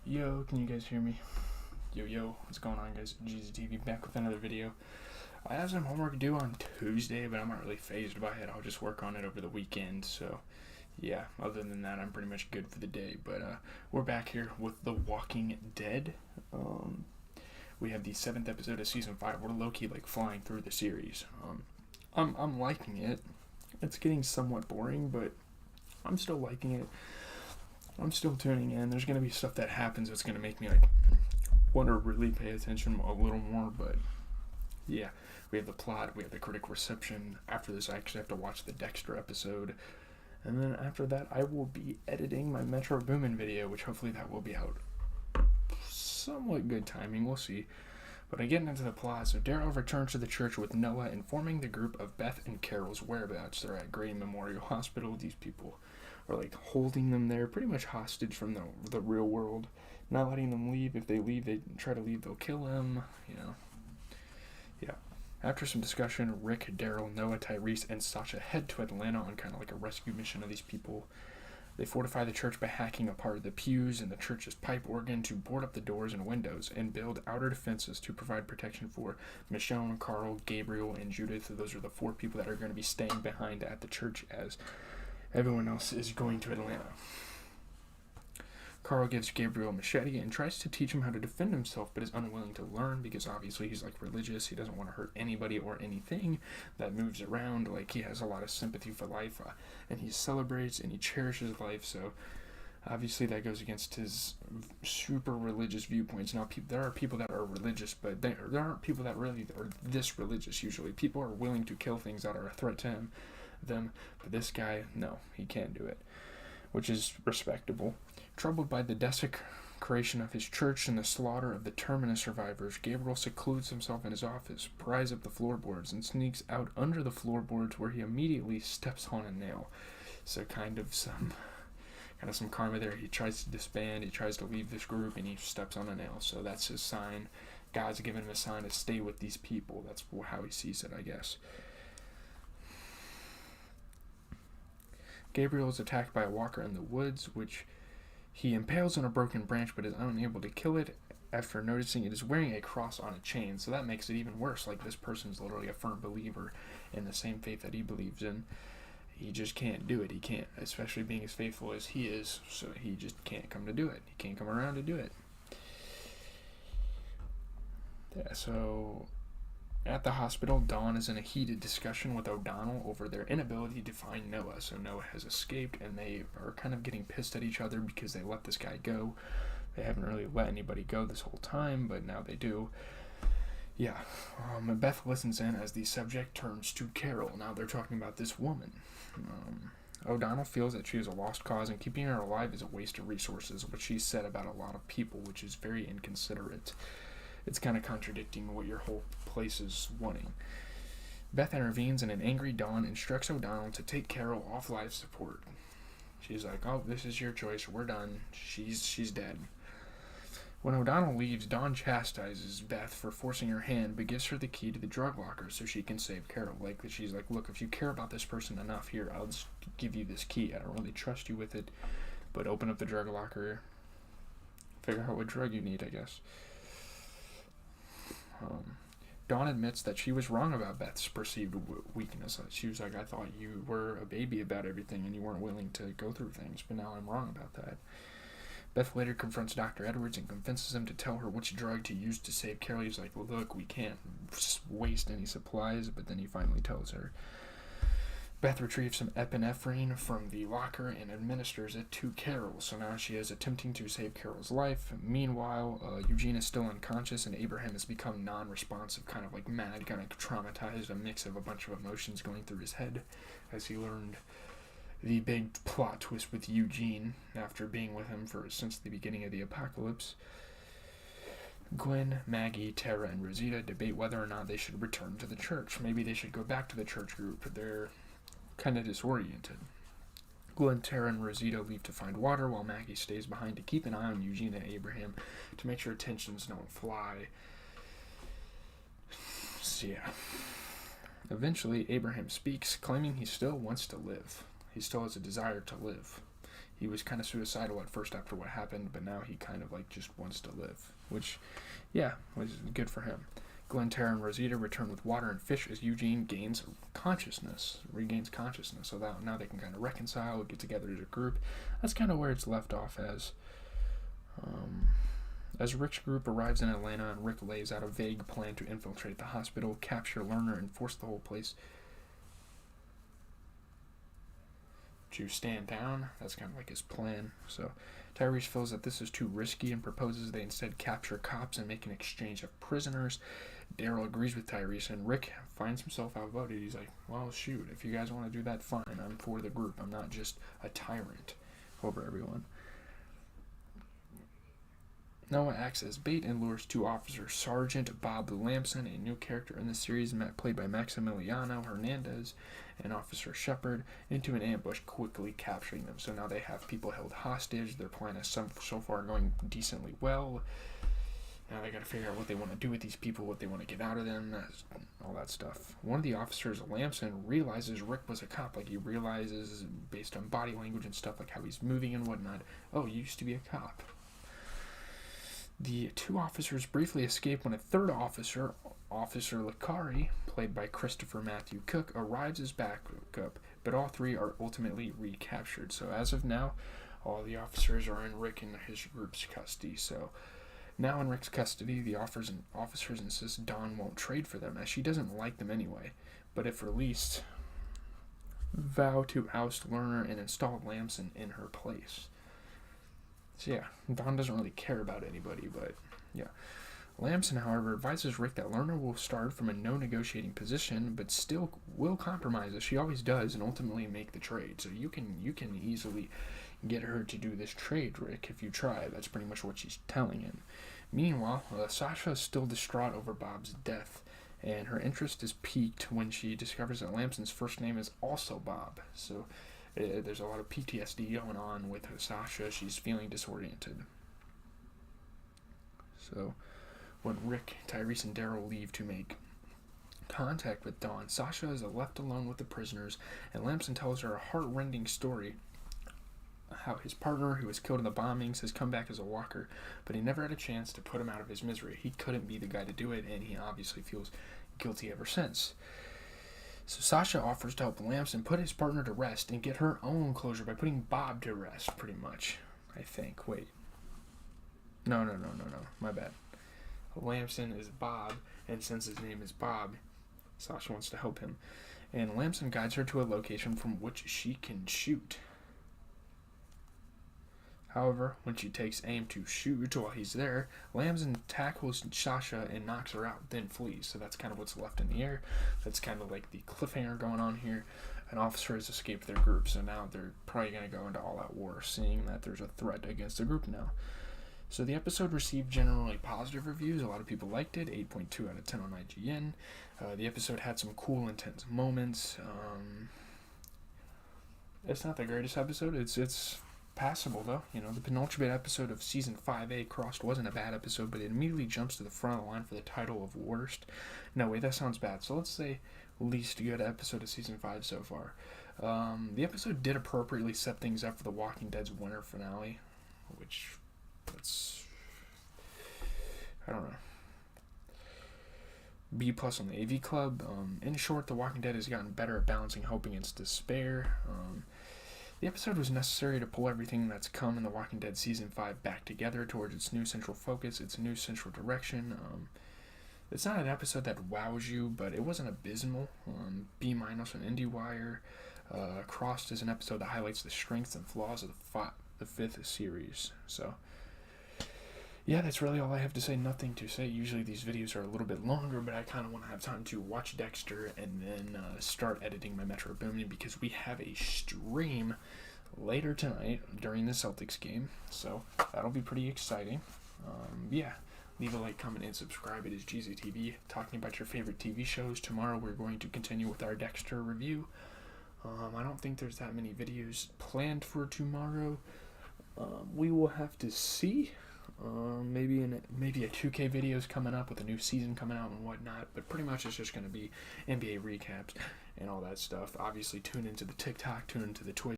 Yo, can you guys hear me? Yo, what's going on, guys? GZTV back with another video. I have some homework due on Tuesday, but I'm not really phased by it. I'll just work on it over the weekend, so yeah, other than that, I'm pretty much good for the day. But we're back here with The Walking Dead. We have the 7th episode of Season 5. We're low-key, flying through the series. I'm liking it. It's getting somewhat boring, but I'm still liking it. I'm still tuning in. There's going to be stuff that happens that's going to make me want to really pay attention a little more, but yeah, we have the plot, we have the critic reception. After this, I actually have to watch the Dexter episode, and then after that, I will be editing my Metro Boomin video, which hopefully that will be out somewhat good timing. We'll see. But getting into the plot, so Daryl returns to the church with Noah, informing the group of Beth and Carol's whereabouts. They're at Grady Memorial Hospital. These people are holding them there, pretty much hostage from the real world, not letting them leave. If they leave, they try to leave, they'll kill them. Yeah. After some discussion, Rick, Daryl, Noah, Tyrese, and Sasha head to Atlanta on kind of a rescue mission of these people. They fortify the church by hacking apart the pews and the church's pipe organ to board up the doors and windows and build outer defenses to provide protection for Michonne, Carl, Gabriel, and Judith. Those are the 4 people that are going to be staying behind at the church as everyone else is going to Atlanta. Carl gives Gabriel a machete and tries to teach him how to defend himself, but is unwilling to learn because obviously he's religious. He doesn't want to hurt anybody or anything that moves around. He has a lot of sympathy for life, and he celebrates and he cherishes life. So obviously that goes against his super religious viewpoints. Now, there are people that are religious, but there aren't people that really are this religious. Usually, people are willing to kill things that are a threat to them, but this guy, no, he can't do it, which is respectable. Troubled by the desecration of his church and the slaughter of the Terminus survivors, Gabriel secludes himself in his office, pries up the floorboards, and sneaks out under the floorboards, where he immediately steps on a nail. So kind of some karma there. He tries to disband, he tries to leave this group, and he steps on a nail. So that's his sign. God's given him a sign to stay with these people. That's how he sees it, I guess. Gabriel is attacked by a walker in the woods, which he impales on a broken branch but is unable to kill it after noticing it is wearing a cross on a chain. So that makes it even worse. This person's literally a firm believer in the same faith that he believes in. He just can't do it. He can't, especially being as faithful as he is. So he just can't come to do it. He can't come around to do it. Yeah, so at the hospital, Dawn is in a heated discussion with O'Donnell over their inability to find Noah. So Noah has escaped, and they are kind of getting pissed at each other because they let this guy go. They haven't really let anybody go this whole time, but now they do. Yeah, Beth listens in as the subject turns to Carol. Now they're talking about this woman. O'Donnell feels that she is a lost cause, and keeping her alive is a waste of resources, which she said about a lot of people, which is very inconsiderate. It's kind of contradicting what your whole place is wanting. Beth intervenes, and an angry Dawn instructs O'Donnell to take Carol off life support. She's like, "Oh, this is your choice. We're done. She's dead." When O'Donnell leaves, Dawn chastises Beth for forcing her hand, but gives her the key to the drug locker so she can save Carol. She's like, "Look, if you care about this person enough, here, I'll just give you this key. I don't really trust you with it, but open up the drug locker. Figure out what drug you need, I guess." Dawn admits that she was wrong about Beth's perceived weakness. She was like, "I thought you were a baby about everything and you weren't willing to go through things, but now I'm wrong about that." Beth later confronts Dr. Edwards and convinces him to tell her which drug to use to save Carol. He's like, "Well, look, we can't waste any supplies," but then he finally tells her. Beth retrieves some epinephrine from the locker and administers it to Carol. So now she is attempting to save Carol's life. Meanwhile, Eugene is still unconscious, and Abraham has become non-responsive, kind of mad, kind of traumatized, a mix of a bunch of emotions going through his head as he learned the big plot twist with Eugene after being with him since the beginning of the apocalypse. Gwen, Maggie, Tara, and Rosita debate whether or not they should return to the church. Maybe they should go back to the church group. They're kind of disoriented. Gwen, Tara, and Rosita leave to find water, while Maggie stays behind to keep an eye on Eugene and Abraham to make sure tensions don't fly. So yeah. Eventually, Abraham speaks, claiming he still wants to live. He still has a desire to live. he was kind of suicidal at first after what happened, but now he kind of like just wants to live, which, yeah, was good for him. Glenn, Tara, and Rosita return with water and fish as Eugene regains consciousness. So that now they can kind of reconcile, get together as a group. That's kind of where it's left off as. As Rick's group arrives in Atlanta and Rick lays out a vague plan to infiltrate the hospital, capture Lerner, and force the whole place to stand down. That's kind of like his plan. So Tyrese feels that this is too risky and proposes they instead capture cops and make an exchange of prisoners. Daryl agrees with Tyrese, and Rick finds himself outvoted. He's like, well, shoot, if you guys want to do that, fine. I'm for the group. I'm not just a tyrant over everyone. Noah acts as bait and lures two officers, Sergeant Bob Lamson, a new character in the series played by Maximiliano Hernandez, and Officer Shepard, into an ambush, quickly capturing them. So now they have people held hostage. Their plan is so far going decently well. Now they got to figure out what they want to do with these people, what they want to get out of them, all that stuff. One of the officers, Lamson, realizes Rick was a cop. Like, he realizes, based on body language and stuff, like how he's moving and whatnot, oh, you used to be a cop. The two officers briefly escape when a third officer, Officer Licari, played by Christopher Matthew Cook, arrives as backup, but all three are ultimately recaptured. So as of now, all the officers are in Rick and his group's custody. So now in Rick's custody, the officers insist Dawn won't trade for them, as she doesn't like them anyway, but if released, vow to oust Lerner and install Lamson in her place. So yeah, Dawn doesn't really care about anybody, but yeah. Lamson, however, advises Rick that Lerner will start from a no-negotiating position, but still will compromise, as she always does, and ultimately make the trade. So you can easily get her to do this trade, Rick, if you try. That's pretty much what she's telling him. Meanwhile, Sasha is still distraught over Bob's death, and her interest is piqued when she discovers that Lamson's first name is also Bob. So there's a lot of PTSD going on with Sasha. She's feeling disoriented. So when Rick, Tyrese, and Daryl leave to make contact with Dawn, Sasha is left alone with the prisoners, and Lamson tells her a heart-rending story how his partner, who was killed in the bombings, has come back as a walker, but he never had a chance to put him out of his misery. He couldn't be the guy to do it, and he obviously feels guilty ever since. So Sasha offers to help Lamson put his partner to rest and get her own closure by putting Bob to rest, pretty much, I think. Wait. No. My bad. Lamson is Bob, and since his name is Bob, Sasha wants to help him. And Lamson guides her to a location from which she can shoot. However, when she takes aim to shoot while he's there, Lamson tackles Sasha and knocks her out, then flees. So that's kind of what's left in the air. That's kind of like the cliffhanger going on here. An officer has escaped their group, so now they're probably going to go into all-out war, seeing that there's a threat against the group now. So the episode received generally positive reviews. A lot of people liked it, 8.2 out of 10 on IGN. The episode had some cool, intense moments. It's not the greatest episode. It's passable, though. You know, the penultimate episode of Season 5A, Crossed, wasn't a bad episode, but it immediately jumps to the front of the line for the title of worst. No, wait, that sounds bad. So let's say least good episode of Season 5 so far. The episode did appropriately set things up for The Walking Dead's winter finale, which, I don't know. B+ on the AV Club. In short, The Walking Dead has gotten better at balancing hope against despair. The episode was necessary to pull everything that's come in The Walking Dead Season 5 back together towards its new central focus, its new central direction. It's not an episode that wows you, but it wasn't abysmal. B- on IndieWire. Crossed is an episode that highlights the strengths and flaws of the fifth series. So, yeah, that's really all I have to say. Nothing to say. Usually these videos are a little bit longer, but I kind of want to have time to watch Dexter and then start editing my Metro Boomin, because we have a stream later tonight during the Celtics game, so that'll be pretty exciting. Yeah, leave a like, comment, and subscribe. It is GZTV, talking about your favorite TV shows. Tomorrow we're going to continue with our Dexter review. I don't think there's that many videos planned for tomorrow. We will have to see. Maybe a 2K videos coming up with a new season coming out and whatnot, but pretty much it's just going to be NBA recaps and all that stuff. Obviously, tune into the TikTok, tune into the Twitch.